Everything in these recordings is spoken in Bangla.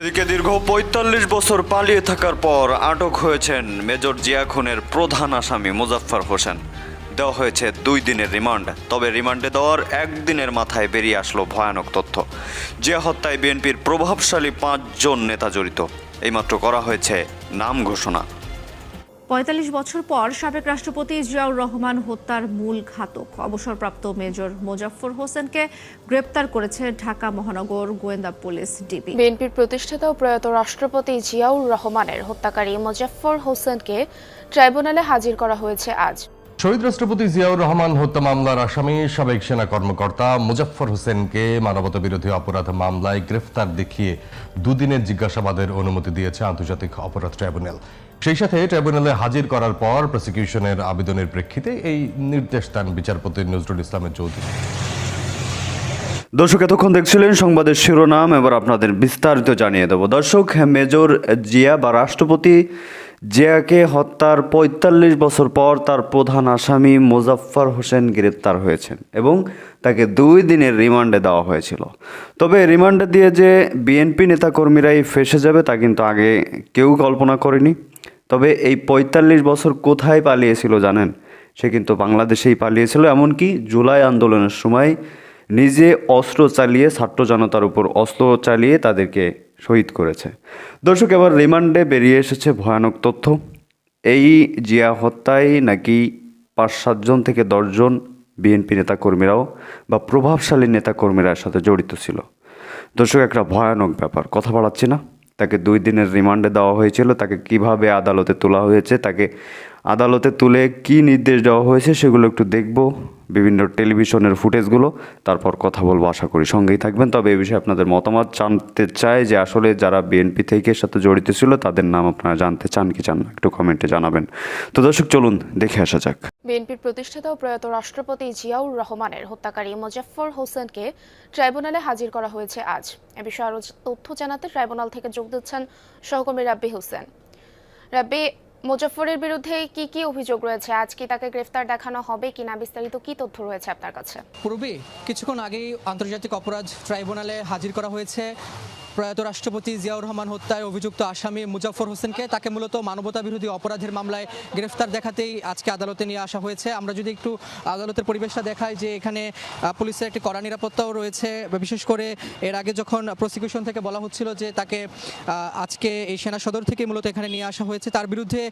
এদিকে দীর্ঘ ৪৫ বছর পালিয়ে থাকার পর আটক হয়েছেন মেজর জিয়া খুনের প্রধান আসামি মোজাফফর হোসেন। দেওয়া হয়েছে ২ দিনের রিমান্ড। তবে রিমান্ডে দেওয়ার একদিনের মাথায় বেরিয়ে আসলো ভয়ানক তথ্য। জিয়া হত্যায় বিএনপির প্রভাবশালী ৫ জন নেতা জড়িত। এইমাত্র করা হয়েছে নাম ঘোষণা। ৪৫ বছর পর সাবেক রাষ্ট্রপতি জিয়াউর রহমান হত্যার মূল ঘাতক অবসরপ্রাপ্ত মেজর মোজাফফর হোসেনকে গ্রেপ্তার করেছে ঢাকা মহানগর গোয়েন্দা পুলিশ ডিবি। বিএনপির প্রতিষ্ঠাতা ও প্রয়াত রাষ্ট্রপতি জিয়াউর রহমানের হত্যাকারী মোজাফফর হোসেনকে ট্রাইব্যুনালে হাজির করা হয়েছে আজ। শহীদ রাষ্ট্রপতি জিয়াউর রহমান হত্যা মামলার আসামি সাবেক সেনা কর্মকর্তা মোজাফফর হোসেনকে মানবতা বিরোধী অপরাধ মামলায় গ্রেফতার দেখিয়ে ২ দিনের জিজ্ঞাসাবাদের অনুমতি দিয়েছে আন্তর্জাতিক অপরাধ ট্রাইব্যুনাল। সেই সাথে ট্রাইব্যুনালে হাজির করার পর প্রসিকিউশনের আবেদনের প্রেক্ষিতে এই নির্দেশ দেন বিচারপতি নজরুল ইসলামের চৌধুরী। দর্শক, এতক্ষণ দেখছিলেন সংবাদের শিরোনাম। এবার আপনাদের বিস্তারিত জানিয়ে দেব। দর্শক, মেজর জিয়া বা রাষ্ট্রপতি জিয়াকে হত্যার ৪৫ বছর পর তার প্রধান আসামি মোজাফফর হোসেন গ্রেপ্তার হয়েছেন এবং তাকে ২ দিনের রিমান্ডে দেওয়া হয়েছিল। তবে রিমান্ডে দিয়ে যে বিএনপি নেতাকর্মীরাই ফেঁসে যাবে তা কিন্তু আগে কেউ কল্পনা করেনি। তবে এই ৪৫ বছর কোথায় পালিয়েছিল জানেন? সে কিন্তু বাংলাদেশেই পালিয়েছিল। এমনকি জুলাই আন্দোলনের সময় নিজে অস্ত্র চালিয়ে ছাত্র জনতার উপর অস্ত্র চালিয়ে তাদেরকে শহীদ করেছে। দর্শক, এবার রিমান্ডে বেরিয়ে এসেছে ভয়ানক তথ্য। এই জিয়া হত্যায় নাকি ৫-৭ জন থেকে ১০ জন বিএনপি নেতাকর্মীরাও বা প্রভাবশালী নেতাকর্মীরার সাথে জড়িত ছিল। দর্শক, একটা ভয়ানক ব্যাপার, কথা বাড়াচ্ছি না। তাকে ২ দিনের রিমান্ডে দেওয়া হয়েছিল। তাকে কিভাবে আদালতে তোলা হয়েছে, তাকে আদালতে তুলে কি নির্দেশ দেওয়া হয়েছে সেগুলো একটু দেখব, বিভিন্ন টেলিভিশনের ফুটেজগুলো, তারপর কথা বলবো। আশা করি সঙ্গেই থাকবেন। তবে এই বিষয়ে আপনাদের মতামত জানতে চাই যে আসলে যারা বিএনপি থেকে সাথে জড়িত ছিল তাদের নাম আপনারা জানতে চান কি চান না, একটু কমেন্টে জানাবেন। তো দর্শক, চলুন দেখে আসা যাক। বিএনপির প্রতিষ্ঠাতা ও প্রয়াত রাষ্ট্রপতি জিয়াউর রহমানের হত্যাকারী মোজাফফর হোসেনকে ট্রাইব্যুনালে হাজির করা হয়েছে আজ। এ বিষয়ে আরও তথ্য জানাতে ট্রাইব্যুনাল থেকে যোগ দিচ্ছেন সহকর্মী রাব্বি হোসেন। রাব্বি, মোজাফফরের বিরুদ্ধে কি কি অভিযোগ রয়েছে? আজ কি তাকে গ্রেফতার দেখানো হবে কিনা, বিস্তারিত কি তথ্য রয়েছে আপনার কাছে? পূর্বে কিছুক্ষণ আগেই আন্তর্জাতিক অপরাধ ট্রাইব্যুনালে হাজির করা হয়েছে প্রয়াত রাষ্ট্রপতি জিয়াউর রহমান হত্যায় অভিযুক্ত আসামি মোজাফফর হোসেনকে। তাকে মূলত মানবতা বিরোধী অপরাধের মামলায় গ্রেফতার দেখাতেই আজকে আদালতে নিয়ে আসা হয়েছে। আমরা যদি একটু আদালতের পরিবেশটা দেখাই, যে এখানে পুলিশের একটি কড়া নিরাপত্তাও রয়েছে। বিশেষ করে এর আগে যখন প্রসিকিউশন থেকে বলা হচ্ছিল যে তাকে আজকে এই সেনা সদর থেকে মূলত এখানে নিয়ে আসা হয়েছে, তার বিরুদ্ধে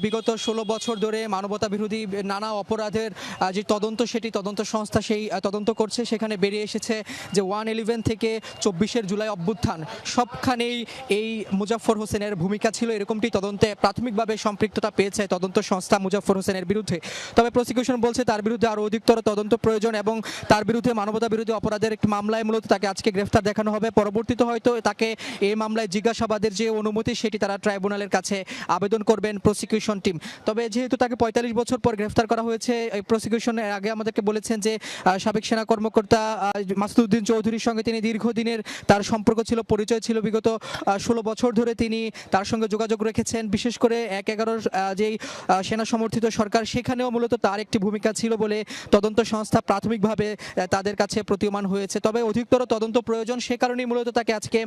বিগত ১৬ বছর ধরে মানবতা বিরোধী নানা অপরাধের যে তদন্ত, সেটি তদন্ত সংস্থা সেই তদন্ত করছে। সেখানে বেরিয়ে এসেছে যে 1/11 থেকে ২৪ জুলাই অভ্যুত্থান সবখানেই এই মোজাফফর হোসেনের ভূমিকা ছিল, এরকমটি তদন্তে প্রাথমিকভাবে সম্পৃক্ততা পেয়েছে তদন্ত সংস্থা মোজাফফর হোসেনের বিরুদ্ধে। তবে প্রসিকিউশন বলছে তার বিরুদ্ধে আরও অধিকতর তদন্ত প্রয়োজন এবং তার বিরুদ্ধে মানবতা বিরোধী অপরাধের একটি মামলায় মূলত তাকে আজকে গ্রেফতার দেখানো হবে। পরবর্তীতে হয়তো তাকে এই মামলায় জিজ্ঞাসাবাদের যে অনুমতি সেটি তারা ট্রাইব্যুনালের কাছে আবেদন করবেন প্রসিকিউশন টিম। তবে যেহেতু তাকে ৪৫ বছর পর গ্রেফতার করা হয়েছে, এই প্রসিকিউশনের আগে আমাদেরকে বলেছেন যে সাবেক সেনা কর্মকর্তা মাসুদউদ্দিন চৌধুরীর সঙ্গে তিনি দীর্ঘদিনের তার সম্পর্ক ছিল, পরিচয় ছিল। বিগত ১৬ বছর ধরে তিনি তার সঙ্গে যোগাযোগ রেখেছেন। বিশেষ করে ১/১১ যেই সেনা সমর্থিত সরকার, সেখানেও মূলত তার একটি ভূমিকা ছিল বলে তদন্ত সংস্থা প্রাথমিকভাবে তাদের কাছে প্রতীয়মান হয়েছে। তবে অধিকতর তদন্ত প্রয়োজন, সে কারণেই মূলত তাকে আজকে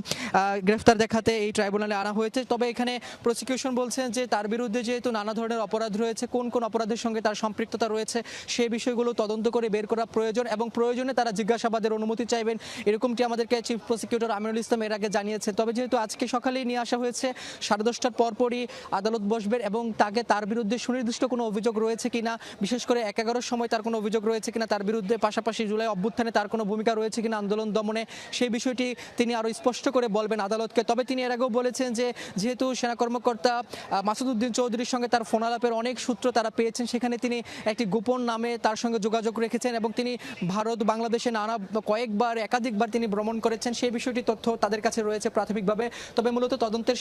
গ্রেফতার দেখাতে এই ট্রাইব্যুনালে আনা হয়েছে। তবে এখানে প্রসিকিউশন বলছেন যে তার বিরুদ্ধে যেহেতু নানা ধরনের অপরাধ রয়েছে, কোন কোন অপরাধের সঙ্গে তার সম্পৃক্ততা রয়েছে সেই বিষয়গুলো তদন্ত করে বের করা প্রয়োজন এবং প্রয়োজনে তারা জিজ্ঞাসাবাদের অনুমতি চাইবেন, এরকমটি আমাদেরকে চিফ প্রসিকিউটর আমিনুল ইসলাম এর আগে জানিয়েছে। তবে যেহেতু আজকে সকালেই নিয়ে আসা হয়েছে, 10:30টার পরপরই আদালত বসবেন এবং তার বিরুদ্ধে সুনির্দিষ্ট কোনো অভিযোগ রয়েছে কিনা, বিশেষ করে ১/১১ সময় তার কোনো অভিযোগ রয়েছে কিনা, তার বিরুদ্ধে পাশাপাশি জুলাই অভ্যুত্থানে তার কোনো ভূমিকা রয়েছে কিনা আন্দোলন দমনে, সেই বিষয়টি তিনি আরও স্পষ্ট করে বলবেন আদালতকে। তবে তিনি এর আগেও বলেছেন যে যেহেতু সেনা কর্মকর্তা মাসুদউদ্দিন চৌধুরীর সঙ্গে তার ফোনালাপের অনেক সূত্র তারা পেয়েছেন, সেখানে তিনি একটি গোপন নামে তার সঙ্গে যোগাযোগ রেখেছেন এবং তিনি ভারত বাংলাদেশে কয়েকবার একাধিকবার তিনি ভ্রমণ করেছেন, সেই বিষয়টি তথ্য তাদের কাছে রয়েছে প্রাথমিকভাবে। তবে মূলত তদন্তের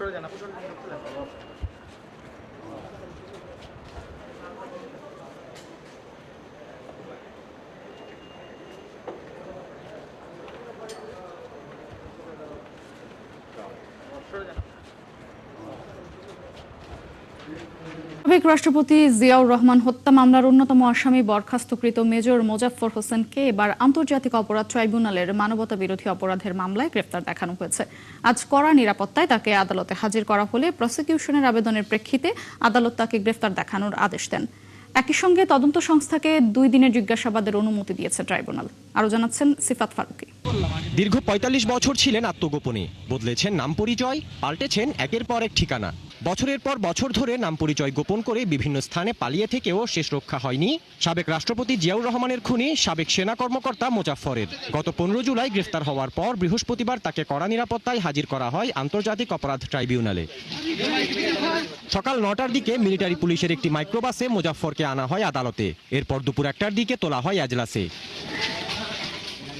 সাবেক রাষ্ট্রপতি জিয়াউর রহমান হত্যা মামলার অন্যতম আসামি বরখাস্তকৃত মেজর মোজাফফর হোসেনকে এবার আন্তর্জাতিক অপরাধ ট্রাইব্যুনালের মানবতা বিরোধী অপরাধের মামলায় গ্রেফতার দেখানো হয়েছে। আজ কড়া নিরাপত্তায় তাকে আদালতে হাজির করা হলে প্রসিকিউশনের আবেদনের প্রেক্ষিতে আদালত তাকে গ্রেফতার দেখানোর আদেশ দেন। একই সঙ্গে তদন্ত সংস্থাকে 2 দিনের জিজ্ঞাসাবাদের অনুমতি দিয়েছে ট্রাইব্যুনাল। আরও জানাচ্ছেন সিফাত ফারুকী। দীর্ঘ ৪৫ বছর ছিলেন আত্মগোপনে, বদলেছেন নাম পরিচয়, পাল্টেছেন একের পর এক ঠিকানা। বছরের পর বছর ধরে নাম পরিচয় গোপন করে বিভিন্ন স্থানে পালিয়ে থেকেও শেষ রক্ষা হয়নি সাবেক রাষ্ট্রপতি জিয়াউর রহমানের খুনি সাবেক সেনা কর্মকর্তা মোজাফফরের। গত 15 জুলাই গ্রেফতার হওয়ার পর বৃহস্পতিবার তাকে কড়া নিরাপত্তায় হাজির করা হয় আন্তর্জাতিক অপরাধ ট্রাইব্যুনালে। সকাল 9টার দিকে মিলিটারি পুলিশের একটি মাইক্রোবাসে মোজাফফরকে আনা হয় আদালতে। এরপর দুপুর 1টার দিকে তোলা হয় এজলাসে।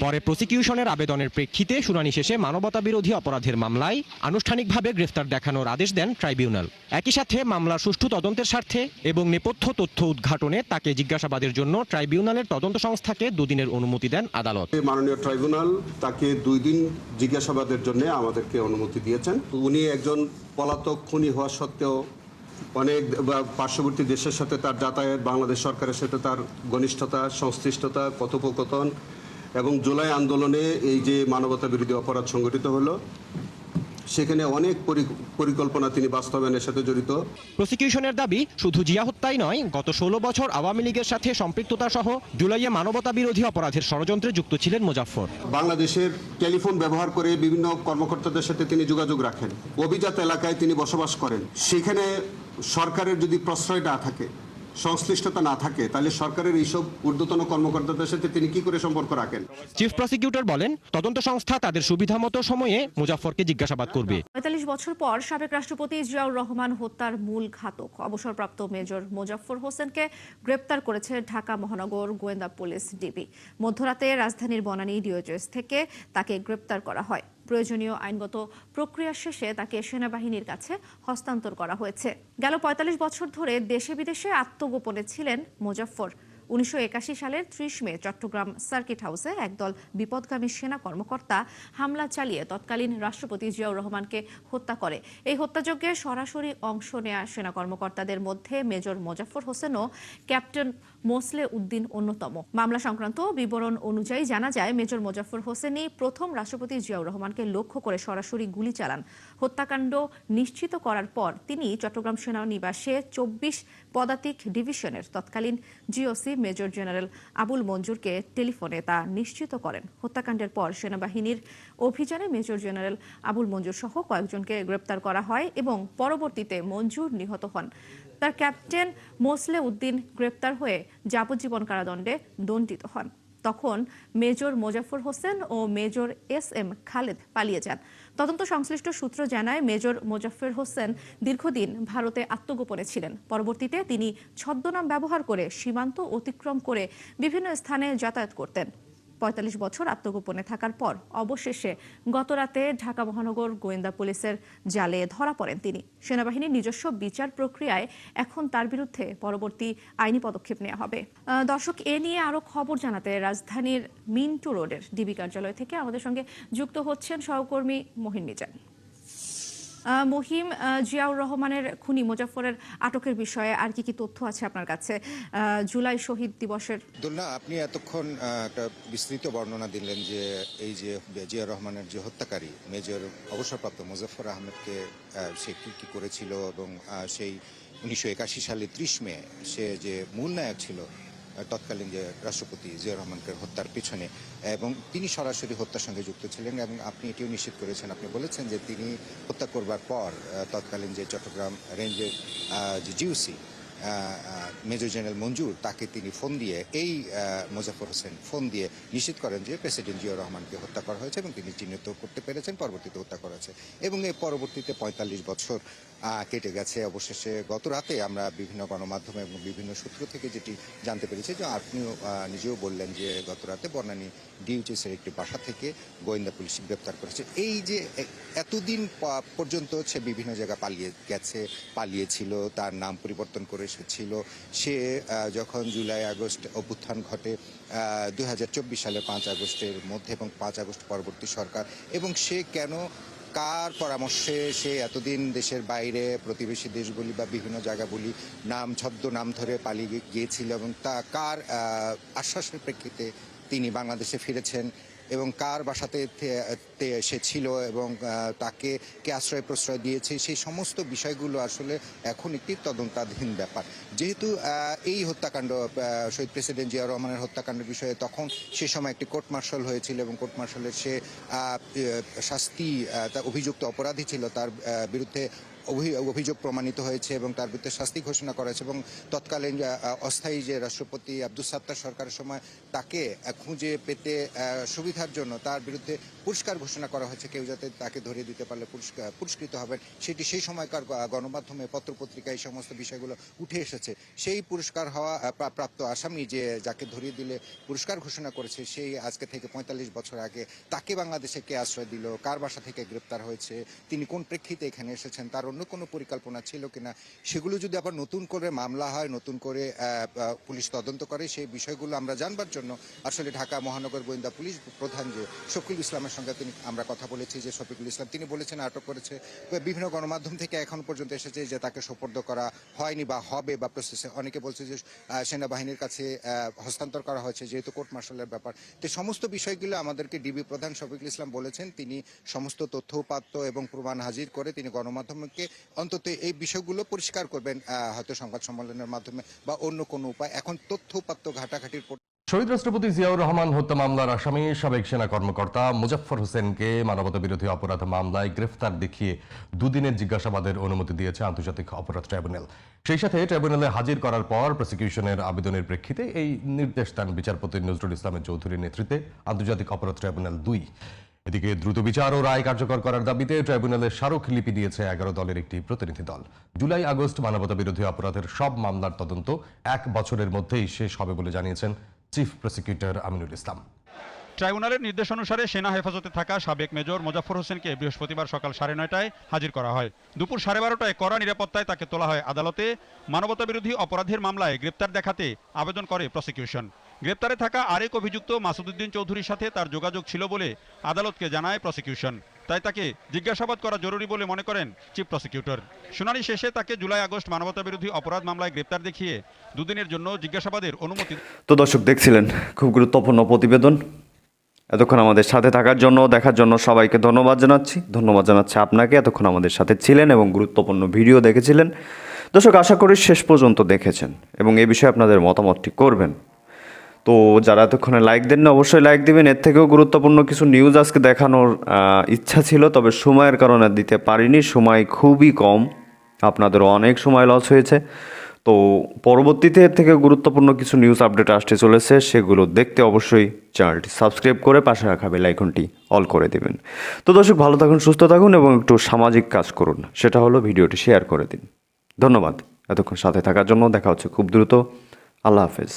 পরে প্রসিকিউশনের আবেদনের প্রেক্ষিতে শুনানি শেষে মানবতা বিরোধী অপরাধের মামলায় আনুষ্ঠানিকভাবে গ্রেফতার দেখানোর আদেশ দেন ট্রাইব্যুনাল। একই সাথে মামলার সুষ্ঠু তদন্তের স্বার্থে এবং নেপথ্য তথ্য উদ্ঘাটনে তাকে জিজ্ঞাসাবাদের জন্য ট্রাইব্যুনালের তদন্ত সংস্থাকে 2 দিনের অনুমতি দেন আদালত। মাননীয় ট্রাইব্যুনাল তাকে 2 দিন জিজ্ঞাসাবাদের জন্য আমাদেরকে অনুমতি দিয়েছেন। উনি একজন পলাতক খুনি হওয়া সত্ত্বেও অনেক পার্শ্ববর্তী দেশের সাথে তার যাতায়াত, বাংলাদেশ সরকারের সাথে তার ঘনিষ্ঠতা, সংশ্লিষ্টতা, কথোপকথন এবং জুলাই আন্দোলনে এই যে মানবতা বিরোধী অপরাধ সংগঠিত হলো সেখানে অনেক পরিকল্পনা তিনি বাস্তবায়নের সাথে জড়িত। প্রসিকিউশনের দাবি শুধু জিয়া হত্যাই নয়, গত 16 বছর আওয়ামী লীগের সাথে সম্পৃক্ততা সহ জুলাইয়ে মানবতা বিরোধী অপরাধের ষড়যন্ত্রে যুক্ত ছিলেন মোজাফফর। বাংলাদেশের টেলিফোন ব্যবহার করে বিভিন্ন কর্মকর্তাদের সাথে তিনি যোগাযোগ রাখেন। অভিজাত এলাকায় তিনি বসবাস করেন। সেখানে সরকারের যদি প্রশ্রয় না থাকে, সংশ্লিষ্টতা না থাকে, তাহলে সরকারের এইসব ঊর্ধ্বতন কর্মকর্তাদের সাথে তিনি কি করে সম্পর্ক রাখেন? চিফ প্রসিকিউটর বলেন, তদন্ত সংস্থা তাদের সুবিধামতো সময়ে মোজাফফরকে জিজ্ঞাসাবাদ করবে। ৪৫ বছর পর সাবেক রাষ্ট্রপতি জিয়াউর রহমান হত্যার মূল ঘাতক অবসরপ্রাপ্ত মেজর মোজাফফর হোসেনকে গ্রেপ্তার করেছে ঢাকা মহানগর গোয়েন্দা পুলিশ ডিবি। মধ্যরাতে রাজধানীর বনানী ডিওএইচএস থেকে তাকে গ্রেপ্তার করা হয়। প্রয়োজনীয় আইনগত প্রক্রিয়া শেষে তাকে সেনাবাহিনীর কাছে হস্তান্তর করা হয়েছে। গেল ৪৫ বছর ধরে দেশে বিদেশে আত্মগোপনে ছিলেন মোজাফফর। 1981 সালের 30 মে চট্টগ্রাম সার্কিট হাউসে একদল বিপদগামী সেনা কর্মকর্তা হামলা চালিয়ে তৎকালীন রাষ্ট্রপতি জিয়াউর রহমানকে হত্যা করে। এই হত্যাযজ্ঞে সরাসরি অংশ নেয়া সেনা কর্মকর্তাদের মধ্যে মেজর মোজাফফর হোসেন ও ক্যাপ্টেন মোসলে উদ্দিন অন্যতম। মামলা সংক্রান্ত বিবরণ অনুযায়ী জানা যায়, মেজর মোজাফফর হোসেনই প্রথম রাষ্ট্রপতি জিয়াউর রহমানকে লক্ষ্য করে সরাসরি গুলি চালান। হত্যাকাণ্ড নিশ্চিত করার পর তিনি চট্টগ্রাম সেনানিবাসে 24 পদাতিক ডিভিশনের তৎকালীন জিওসি মেজর জেনারেল আবুল মঞ্জুরকে টেলিফোনে তা নিশ্চিত করেন। হত্যাকাণ্ডের পর সেনাবাহিনীর অভিযানে মেজর জেনারেল আবুল মঞ্জুর সহ কয়েকজনকে গ্রেপ্তার করা হয় এবং পরবর্তীতে মঞ্জুর নিহত হন। তার ক্যাপ্টেন মোসলে উদ্দিন গ্রেপ্তার হয়ে যাবজ্জীবন কারাদণ্ডে দণ্ডিত হন। তখন মেজর মোজাফফর হোসেন ও মেজর এস.এম. খালেদ পালিয়ে যান। তদন্ত সংশ্লিষ্ট সূত্র জানায়, মেজর মোজাফফর হোসেন দীর্ঘদিন ভারতে আত্মগোপনে ছিলেন। পরবর্তীতে তিনি ছদ্মনাম ব্যবহার করে সীমান্ত অতিক্রম করে বিভিন্ন স্থানে যাতায়াত করতেন। ৪৫ বছর আত্মগোপনে থাকার পর অবশেষে গতরাতে ঢাকা মহানগর গোয়েন্দা পুলিশের জালে ধরা পড়েন তিনি। সেনাবাহিনীর নিজস্ব বিচার প্রক্রিয়ায় এখন তার বিরুদ্ধে পরবর্তী আইনি পদক্ষেপ নেওয়া হবে। দর্শক, এ নিয়ে আরো খবর জানাতে রাজধানীর মিন্টু রোডের ডিবি কার্যালয় থেকে আমাদের সঙ্গে যুক্ত হচ্ছেন সহকর্মী মহিন মিজান। মহিম, জিয়াউর রহমানের খুনি মোজাফফরের আটকের বিষয়ে আর কি তথ্য আছে আপনার কাছে? জুলাই শহীদ দিবসের দুলনা, আপনি এতক্ষণ একটা বিস্তৃত বর্ণনা দিলেন যে এই যে জিয়াউর রহমানের যে হত্যাকারী মেজর অবসরপ্রাপ্ত মোজাফফর আহমেদকে সে কি করেছিল এবং সেই 1981 সালে 30 মে সে যে মূল নায়ক ছিল তৎকালীন যে রাষ্ট্রপতি জিয়াউর রহমানকে হত্যার পিছনে, এবং তিনি সরাসরি হত্যার সঙ্গে যুক্ত ছিলেন এবং আপনি এটিও নিশ্চিত করেছেন, আপনি বলেছেন যে তিনি হত্যা করবার পর তৎকালীন যে চট্টগ্রাম রেঞ্জের যে জিওসি মেজর জেনারেল মঞ্জুর তাকে তিনি ফোন দিয়ে এই মোজাফফর হোসেন ফোন দিয়ে নিশ্চিত করেন যে প্রেসিডেন্ট জিয়াউর রহমানকে হত্যা করা হয়েছে এবং তিনি চিহ্নিত করতে পেরেছেন, পরবর্তীতে হত্যা করা হয়েছে। এবং এই পরবর্তীতে ৪৫ বছর কেটে গেছে। অবশেষে গত রাতে আমরা বিভিন্ন গণমাধ্যমে এবং বিভিন্ন সূত্র থেকে যেটি জানতে পেরেছি, যে আপনিও নিজেও বললেন যে গত রাতে বনানী ডিউটিসের একটি বাসা থেকে গোয়েন্দা পুলিশ গ্রেপ্তার করেছে। এই যে এতদিন পর্যন্ত সে বিভিন্ন জায়গায় পালিয়েছিল, তার নাম পরিবর্তন করে এসেছিল। সে যখন জুলাই আগস্ট অভ্যুত্থান ঘটে 2024 সালের 5 আগস্টের মধ্যে এবং 5 আগস্ট পরবর্তী সরকার, এবং সে কেন কার পরামর্শে সে এতদিন দেশের বাইরে প্রতিবেশী দেশগুলি বা বিভিন্ন জায়গা বলি ছদ্মনাম ধরে পালিয়ে গিয়েছিল, এবং তা কার আশ্বাসের প্রেক্ষিতে তিনি বাংলাদেশে ফিরেছেন, এবং কার বাসাতে সে ছিল, এবং তাকে কে আশ্রয় প্রশ্রয় দিয়েছে, সেই সমস্ত বিষয়গুলো আসলে এখন একটি তদন্তাধীন ব্যাপার। যেহেতু এই হত্যাকাণ্ড, শহীদ প্রেসিডেন্ট জিয়াউর রহমানের হত্যাকাণ্ডের বিষয়ে তখন সে সময় একটি কোর্ট মার্শাল হয়েছিল, এবং কোর্ট মার্শালের সে শাস্তি, অভিযুক্ত অপরাধী ছিল, তার বিরুদ্ধে অভিযোগ প্রমাণিত হয়েছে এবং তার বিরুদ্ধে শাস্তি ঘোষণা করা হয়েছে, এবং তৎকালীন অস্থায়ী যে রাষ্ট্রপতি আব্দুস সাত্তার সরকারের সময় তাকে খুঁজে পেতে সুবিধার জন্য তার বিরুদ্ধে পুরস্কার ঘোষণা করা হয়েছে। কেউ যাতে তাকে ধরিয়ে দিতে পারলে পুরস্কৃত হবেন, সেটি সেই সময়কার গণমাধ্যমে পত্রপত্রিকা এই সমস্ত বিষয়গুলো উঠে এসেছে। সেই পুরস্কার হওয়া প্রাপ্ত আসামি যাকে ধরিয়ে দিলে পুরস্কার ঘোষণা করেছে, সেই আজকে থেকে 45 বছর আগে তাকে বাংলাদেশে কে আশ্রয় দিল, কার বাসা থেকে গ্রেপ্তার হয়েছে, তিনি কোন প্রেক্ষিতে এখানে এসেছেন, তার অন্য কোনো পরিকল্পনা ছিল কিনা, সেগুলো যদি আবার নতুন করে মামলা হয়, নতুন করে পুলিশ তদন্ত করে, সেই বিষয়গুলো আমরা জানবার জন্য আসলে ঢাকা মহানগর গোয়েন্দা পুলিশ প্রধান যে শফিকুল ইসলামের সঙ্গে আমরা কথা বলেছি, যে শফিকুল ইসলাম তিনি বলেছেন আটক করেছে। বিভিন্ন গণমাধ্যম থেকে এখন পর্যন্ত এসেছে যে তাকে সোপর্দ করা হয়নি বা হবে বা প্রসেসে, অনেকে বলছে যে সেনাবাহিনীর কাছে হস্তান্তর করা হয়েছে, যেহেতু কোর্ট মার্শালের ব্যাপার। তো সমস্ত বিষয়গুলো আমাদেরকে ডিবি প্রধান শফিকুল ইসলাম বলেছেন, তিনি সমস্ত তথ্য উপাত্ত এবং প্রমাণ হাজির করে তিনি গণমাধ্যমকে অন্তত এই বিষয়গুলো পরিষ্কার করবেন, হয়তো সংবাদ সম্মেলনের মাধ্যমে বা অন্য কোনো উপায়। এখন তথ্য উপাত্ত ঘাটাঘাটির পর শহীদ রাষ্ট্রপতি জিয়াউর রহমান হত্যা মামলার আসামি সাবেক সেনা কর্মকর্তা মুজাফফর হোসেনকে মানবতা বিরোধী অপরাধ মামলায় গ্রেফতার দেখিয়ে দুদিনের জিজ্ঞাসাবাদের অনুমতি দিয়েছে আন্তর্জাতিক অপরাধ ট্রাইব্যুনাল। সেই সাথে ট্রাইব্যুনালে হাজির করার পর প্রসিকিউশনের আবেদনের প্রেক্ষিতে এই নির্দেশ দেন বিচারপতি নজরুল ইসলামের চৌধুরীর নেতৃত্বে আন্তর্জাতিক অপরাধ ট্রাইব্যুনাল 2। এদিকে দ্রুত বিচার ও রায় কার্যকর করার দাবিতে ট্রাইব্যুনালে স্মারকলিপি দিয়েছে 11 দলের একটি প্রতিনিধি দল। জুলাই আগস্ট মানবতা বিরোধী অপরাধের সব মামলার তদন্ত 1 বছরের মধ্যেই শেষ হবে বলে জানিয়েছেন চিফ প্রসিকিউটর আমিনুল ইসলাম। ট্রাইব্যুনালের নির্দেশ অনুসারে সেনা হেফাজতে থাকা সাবেক মেজর মোজাফফর হোসেনকে বৃহস্পতিবার সকাল 9:30টায় হাজির করা হয়। দুপুর 12:30টায় কড়া নিরাপত্তায় তাকে তোলা হয় আদালতে। মানবতা বিরোধী অপরাধের মামলায় গ্রেপ্তার দেখাতে আবেদন করে প্রসিকিউশন। গ্রেপ্তারে থাকা আরেক অভিযুক্ত মাসুদউদ্দিন চৌধুরীর সাথে তার যোগাযোগ ছিল বলে আদালতকে জানায় প্রসিকিউশন। তাই তাকে জিজ্ঞাসাবাদ করা জরুরি বলে মনে করেন চিফ প্রসিকিউটর। শুনানি শেষে তাকে জুলাই আগস্ট মানবতা বিরোধী অপরাধ মামলায় গ্রেপ্তার দেখিয়ে দুদিনের জন্য জিজ্ঞাসাবাদের অনুমতি। তো দর্শক দেখছিলেন খুব গুরুত্বপূর্ণ প্রতিবেদন। এতক্ষণ আমাদের সাথে থাকার জন্য, দেখার জন্য সবাইকে ধন্যবাদ জানাচ্ছি আপনাকে। এতক্ষণ আমাদের সাথে ছিলেন এবং গুরুত্বপূর্ণ ভিডিও দেখেছিলেন। দর্শক আশা করি শেষ পর্যন্ত দেখেছেন এবং এই বিষয়ে আপনাদের মতামতটি করবেন। তো যারা এতক্ষণে লাইক দেন না, অবশ্যই লাইক দিবেন। এর থেকেও গুরুত্বপূর্ণ কিছু নিউজ আজকে দেখানোর ইচ্ছা ছিল, তবে সময়ের কারণে দিতে পারিনি। সময় খুবই কম, আপনাদেরও অনেক সময় লস হয়েছে। তো পরবর্তীতে এর থেকে গুরুত্বপূর্ণ কিছু নিউজ আপডেট আসতে চলেছে, সেগুলো দেখতে অবশ্যই চ্যানেলটি সাবস্ক্রাইব করে পাশে রাখা বেল আইকনটি অল করে দেবেন। তো দর্শক ভালো থাকুন, সুস্থ থাকুন এবং একটু সামাজিক কাজ করুন, সেটা হলো ভিডিওটি শেয়ার করে দিন। ধন্যবাদ এতক্ষণ সাথে থাকার জন্য। দেখা হচ্ছে খুব দ্রুত। আল্লাহ হাফেজ।